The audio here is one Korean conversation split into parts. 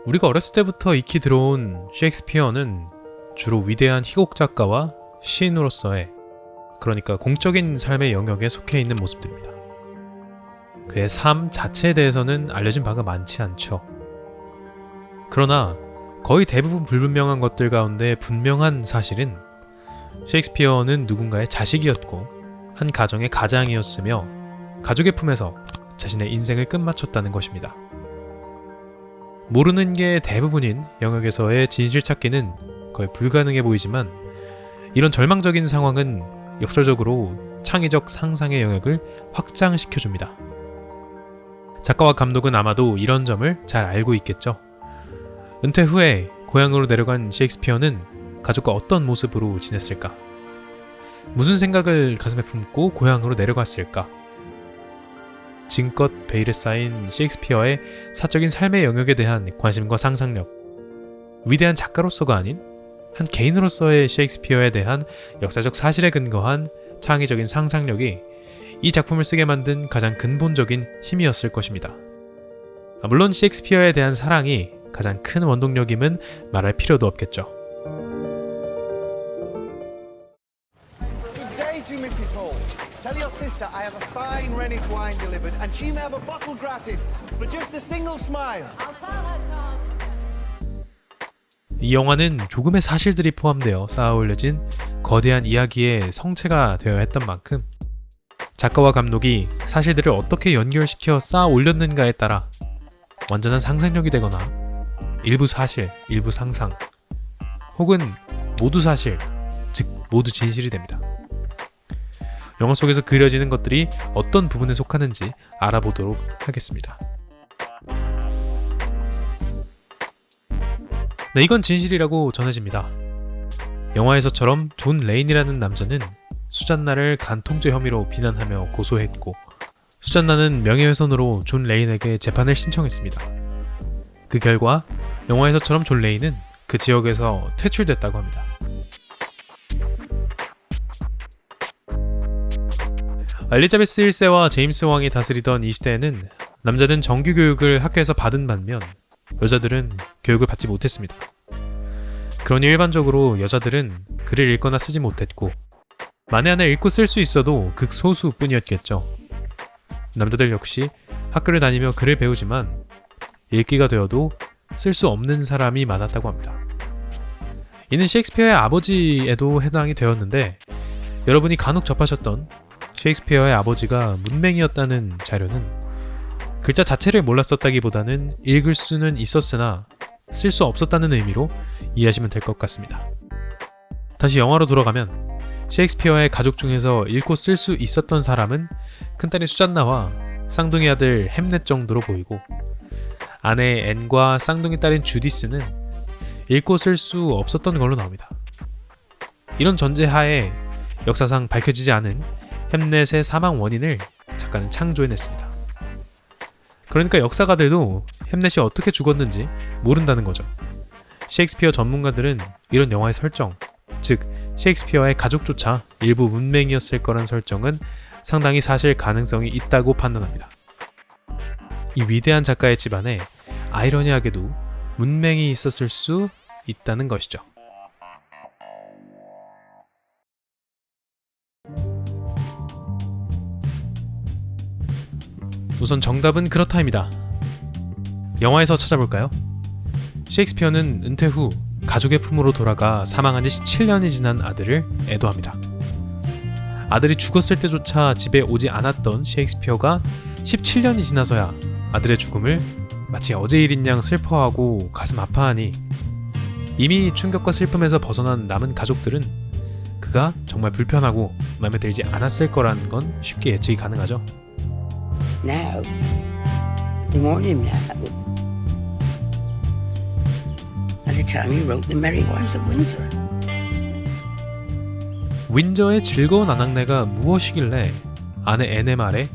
우리가 어렸을 때부터 익히 들어온 셰익스피어는 주로 위대한 희곡 작가와 시인으로서의, 그러니까 공적인 삶의 영역에 속해 있는 모습들입니다. 그의 삶 자체에 대해서는 알려진 바가 많지 않죠. 그러나 거의 대부분 불분명한 것들 가운데 분명한 사실은 셰익스피어는 누군가의 자식이었고 한 가정의 가장이었으며 가족의 품에서 자신의 인생을 끝마쳤다는 것입니다. 모르는 게 대부분인 영역에서의 진실 찾기는 거의 불가능해 보이지만 이런 절망적인 상황은 역설적으로 창의적 상상의 영역을 확장시켜줍니다. 작가와 감독은 아마도 이런 점을 잘 알고 있겠죠. 은퇴 후에 고향으로 내려간 셰익스피어는 가족과 어떤 모습으로 지냈을까? 무슨 생각을 가슴에 품고 고향으로 내려갔을까? 지금껏 베일에 쌓인 셰익스피어의 사적인 삶의 영역에 대한 관심과 상상력, 위대한 작가로서가 아닌 한 개인으로서의 셰익스피어에 대한 역사적 사실에 근거한 창의적인 상상력이 이 작품을 쓰게 만든 가장 근본적인 힘이었을 것입니다. 물론 셰익스피어에 대한 사랑이 가장 큰 원동력임은 말할 필요도 없겠죠. Good day to Mrs. Hall. Tell your sister I have a fine Rhenish wine delivered and she may have a bottle gratis for just a single smile. I'll tell her, Tom. 이 영화는 조금의 사실들이 포함되어 쌓아 올려진 거대한 이야기의 성체가 되어야 했던 만큼 작가와 감독이 사실들을 어떻게 연결시켜 쌓아 올렸는가에 따라 완전한 상상력이 되거나 일부 사실, 일부 상상, 혹은 모두 사실, 즉 모두 진실이 됩니다. 영화 속에서 그려지는 것들이 어떤 부분에 속하는지 알아보도록 하겠습니다. 네, 이건 진실이라고 전해집니다. 영화에서처럼 존 레인이라는 남자는 수잔나를 간통죄 혐의로 비난하며 고소했고 수잔나는 명예훼손으로 존 레인에게 재판을 신청했습니다. 그 결과 영화에서처럼 존 레인은 그 지역에서 퇴출됐다고 합니다. 엘리자베스 1세와 제임스 왕이 다스리던 이 시대에는 남자는 정규 교육을 학교에서 받은 반면 여자들은 교육을 받지 못했습니다. 그러니 일반적으로 여자들은 글을 읽거나 쓰지 못했고 만에 하나 읽고 쓸 수 있어도 극소수뿐이었겠죠. 남자들 역시 학교를 다니며 글을 배우지만 읽기가 되어도 쓸 수 없는 사람이 많았다고 합니다. 이는 셰익스피어의 아버지에도 해당이 되었는데 여러분이 간혹 접하셨던 셰익스피어의 아버지가 문맹이었다는 자료는 글자 자체를 몰랐었다기보다는 읽을 수는 있었으나 쓸 수 없었다는 의미로 이해하시면 될 것 같습니다. 다시 영화로 돌아가면 셰익스피어의 가족 중에서 읽고 쓸 수 있었던 사람은 큰딸인 수잔나와 쌍둥이 아들 햄넷 정도로 보이고 아내 앤과 쌍둥이 딸인 주디스는 읽고 쓸 수 없었던 걸로 나옵니다. 이런 전제하에 역사상 밝혀지지 않은 햄넷의 사망 원인을 작가는 창조해냈습니다. 그러니까 역사가들도 햄넷이 어떻게 죽었는지 모른다는 거죠. 셰익스피어 전문가들은 이런 영화의 설정, 즉 셰익스피어의 가족조차 일부 문맹이었을 거란 설정은 상당히 사실 가능성이 있다고 판단합니다. 이 위대한 작가의 집안에 아이러니하게도 문맹이 있었을 수 있다는 것이죠. 우선 정답은 그렇다입니다. 영화에서 찾아볼까요? 셰익스피어는 은퇴 후 가족의 품으로 돌아가 사망한 지 17년이 지난 아들을 애도합니다. 아들이 죽었을 때조차 집에 오지 않았던 셰익스피어가 17년이 지나서야 아들의 죽음을 마치 어제 일인 양 슬퍼하고 가슴 아파하니 이미 충격과 슬픔에서 벗어난 남은 가족들은 그가 정말 불편하고 마음에 들지 않았을 거라는 건 쉽게 예측이 가능하죠. Now, warn him now. At the time he wrote The Merry Wives of Windsor. 윈저의 즐거운 아낙네가 무엇이길래 아내 앤의 말에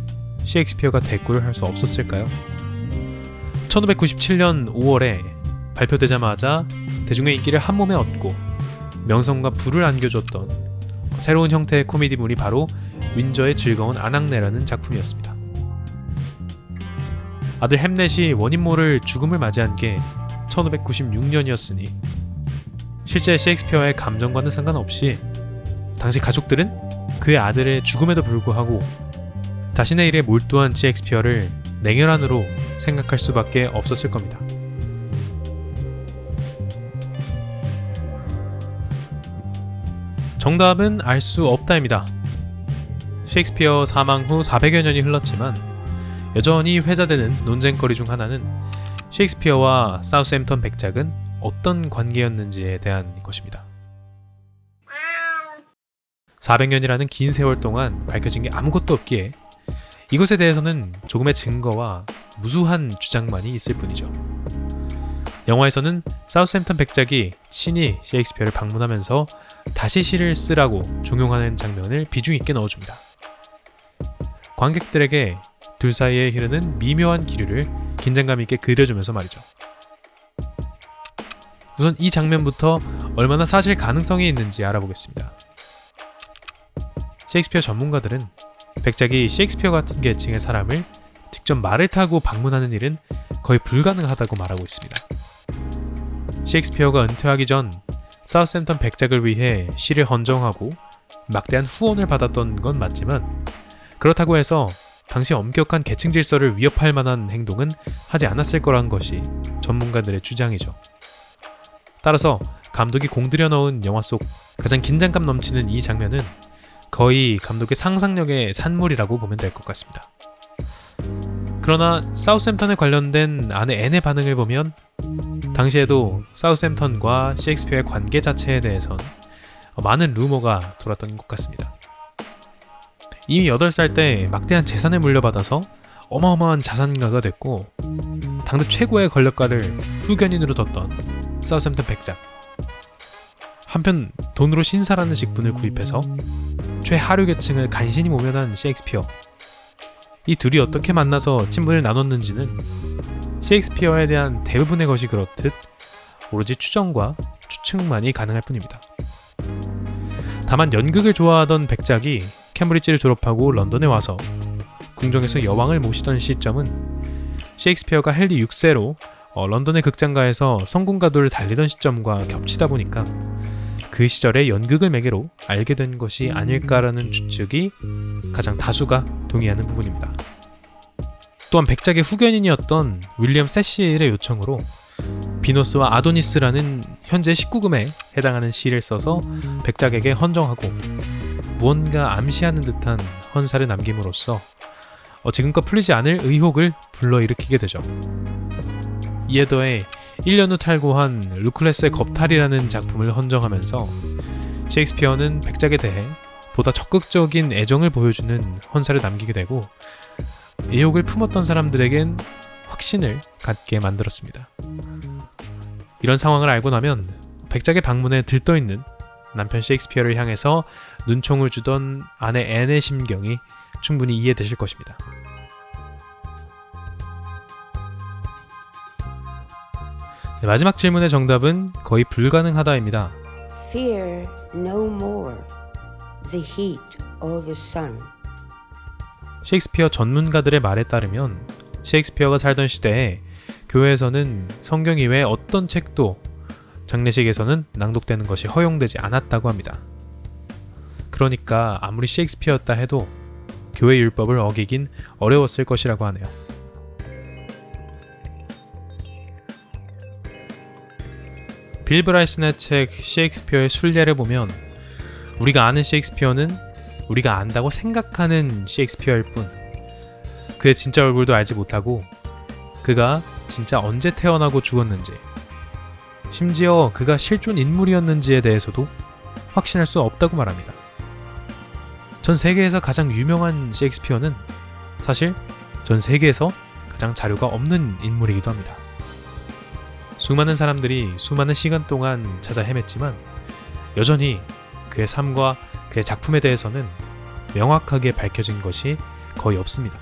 셰익스피어가 대꾸를 할 수 없었을까요? 1597년 5월에 발표되자마자 대중의 인기를 한몸에 얻고 명성과 부를 안겨줬던 새로운 형태의 코미디물이 바로 윈저의 즐거운 아낙네라는 작품이었습니다. 아들 햄넷이 원인 모를 죽음을 맞이한 게 1596년이었으니 실제 셰익스피어의 감정과는 상관없이 당시 가족들은 그의 아들의 죽음에도 불구하고 자신의 일에 몰두한 셰익스피어를 냉혈한으로 생각할 수밖에 없었을 겁니다. 정답은 알 수 없다입니다. 셰익스피어 사망 후 400여 년이 흘렀지만 여전히 회자되는 논쟁거리 중 하나는 셰익스피어와 사우스햄턴 백작은 어떤 관계였는지에 대한 것입니다. 400년이라는 긴 세월 동안 밝혀진 게 아무것도 없기에 이것에 대해서는 조금의 증거와 무수한 주장만이 있을 뿐이죠. 영화에서는 사우스햄턴 백작이 친히 셰익스피어를 방문하면서 다시 시를 쓰라고 종용하는 장면을 비중 있게 넣어줍니다. 관객들에게 둘 사이에 흐르는 미묘한 기류를 긴장감 있게 그려주면서 말이죠. 우선 이 장면부터 얼마나 사실 가능성이 있는지 알아보겠습니다. 셰익스피어 전문가들은 백작이 셰익스피어 같은 계층의 사람을 직접 말을 타고 방문하는 일은 거의 불가능하다고 말하고 있습니다. 셰익스피어가 은퇴하기 전 사우스햄턴 백작을 위해 시를 헌정하고 막대한 후원을 받았던 건 맞지만 그렇다고 해서 당시 엄격한 계층 질서를 위협할 만한 행동은 하지 않았을 거란 것이 전문가들의 주장이죠. 따라서 감독이 공들여 넣은 영화 속 가장 긴장감 넘치는 이 장면은 거의 감독의 상상력의 산물이라고 보면 될 것 같습니다. 그러나 사우스햄턴에 관련된 아내 앤의 반응을 보면 당시에도 사우스햄턴과 셰익스피어의 관계 자체에 대해선 많은 루머가 돌았던 것 같습니다. 이미 8살 때 막대한 재산을 물려받아서 어마어마한 자산가가 됐고 당대 최고의 권력가를 후견인으로 뒀던 사우스햄턴 백작. 한편 돈으로 신사라는 직분을 구입해서 최하류 계층을 간신히 모면한 셰익스피어. 이 둘이 어떻게 만나서 친분을 나눴는지는 셰익스피어에 대한 대부분의 것이 그렇듯 오로지 추정과 추측만이 가능할 뿐입니다. 다만 연극을 좋아하던 백작이 캠브리지를 졸업하고 런던에 와서 궁정에서 여왕을 모시던 시점은 셰익스피어가 헨리 6세로 런던의 극장가에서 성군가도를 달리던 시점과 겹치다 보니까 그 시절의 연극을 매개로 알게 된 것이 아닐까라는 추측이 가장 다수가 동의하는 부분입니다. 또한 백작의 후견인이었던 윌리엄 세실의 요청으로 비너스와 아도니스라는 현재 19금에 해당하는 시를 써서 백작에게 헌정하고 무언가 암시하는 듯한 헌사를 남김으로써 지금껏 풀리지 않을 의혹을 불러일으키게 되죠. 이에 더해 1년 후 탈고한 루클레스의 겁탈이라는 작품을 헌정하면서 셰익스피어는 백작에 대해 보다 적극적인 애정을 보여주는 헌사를 남기게 되고 의혹을 품었던 사람들에겐 확신을 갖게 만들었습니다. 이런 상황을 알고 나면 백작의 방문에 들떠있는 남편 셰익스피어를 향해서 눈총을 주던 아내 앤의 심경이 충분히 이해되실 것입니다. 네, 마지막 질문의 정답은 거의 불가능하다입니다. Fear no more the heat or the sun. 셰익스피어 전문가들의 말에 따르면 셰익스피어가 살던 시대에 교회에서는 성경 이외의 어떤 책도 장례식에서는 낭독되는 것이 허용되지 않았다고 합니다. 그러니까 아무리 셰익스피어였다 해도 교회 율법을 어기긴 어려웠을 것이라고 하네요. 빌 브라이슨의 책 셰익스피어의 순례를 보면 우리가 아는 셰익스피어는 우리가 안다고 생각하는 셰익스피어일 뿐 그의 진짜 얼굴도 알지 못하고 그가 진짜 언제 태어나고 죽었는지 심지어 그가 실존 인물이었는지에 대해서도 확신할 수 없다고 말합니다. 전 세계에서 가장 유명한 셰익스피어는 사실 전 세계에서 가장 자료가 없는 인물이기도 합니다. 수많은 사람들이 수많은 시간 동안 찾아 헤맸지만 여전히 그의 삶과 그의 작품에 대해서는 명확하게 밝혀진 것이 거의 없습니다.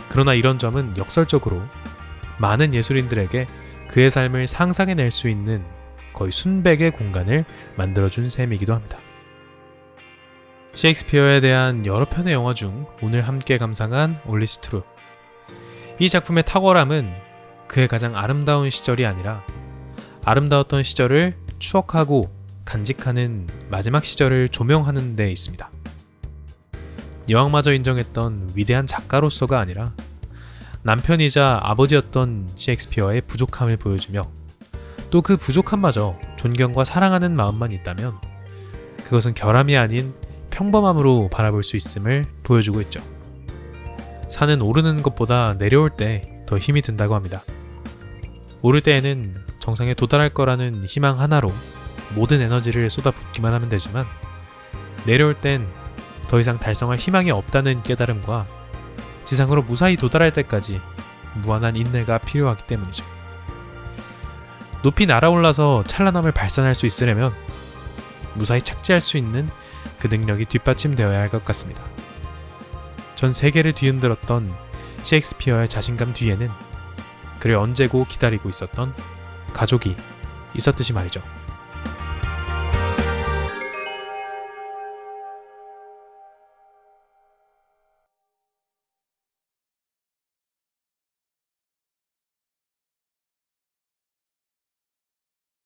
그러나 이런 점은 역설적으로 많은 예술인들에게 그의 삶을 상상해낼 수 있는 거의 순백의 공간을 만들어준 셈이기도 합니다. 셰익스피어에 대한 여러 편의 영화 중 오늘 함께 감상한 올리스 트루. 이 작품의 탁월함은 그의 가장 아름다운 시절이 아니라 아름다웠던 시절을 추억하고 간직하는 마지막 시절을 조명하는 데 있습니다. 여왕마저 인정했던 위대한 작가로서가 아니라 남편이자 아버지였던 셰익스피어의 부족함을 보여주며 또 그 부족함마저 존경과 사랑하는 마음만 있다면 그것은 결함이 아닌 평범함으로 바라볼 수 있음을 보여주고 있죠. 산은 오르는 것보다 내려올 때 더 힘이 든다고 합니다. 오를 때에는 정상에 도달할 거라는 희망 하나로 모든 에너지를 쏟아붓기만 하면 되지만 내려올 땐 더 이상 달성할 희망이 없다는 깨달음과 지상으로 무사히 도달할 때까지 무한한 인내가 필요하기 때문이죠. 높이 날아올라서 찬란함을 발산할 수 있으려면 무사히 착지할 수 있는 그 능력이 뒷받침되어야 할 것 같습니다. 전 세계를 뒤흔들었던 셰익스피어의 자신감 뒤에는 그를 언제고 기다리고 있었던 가족이 있었듯이 말이죠.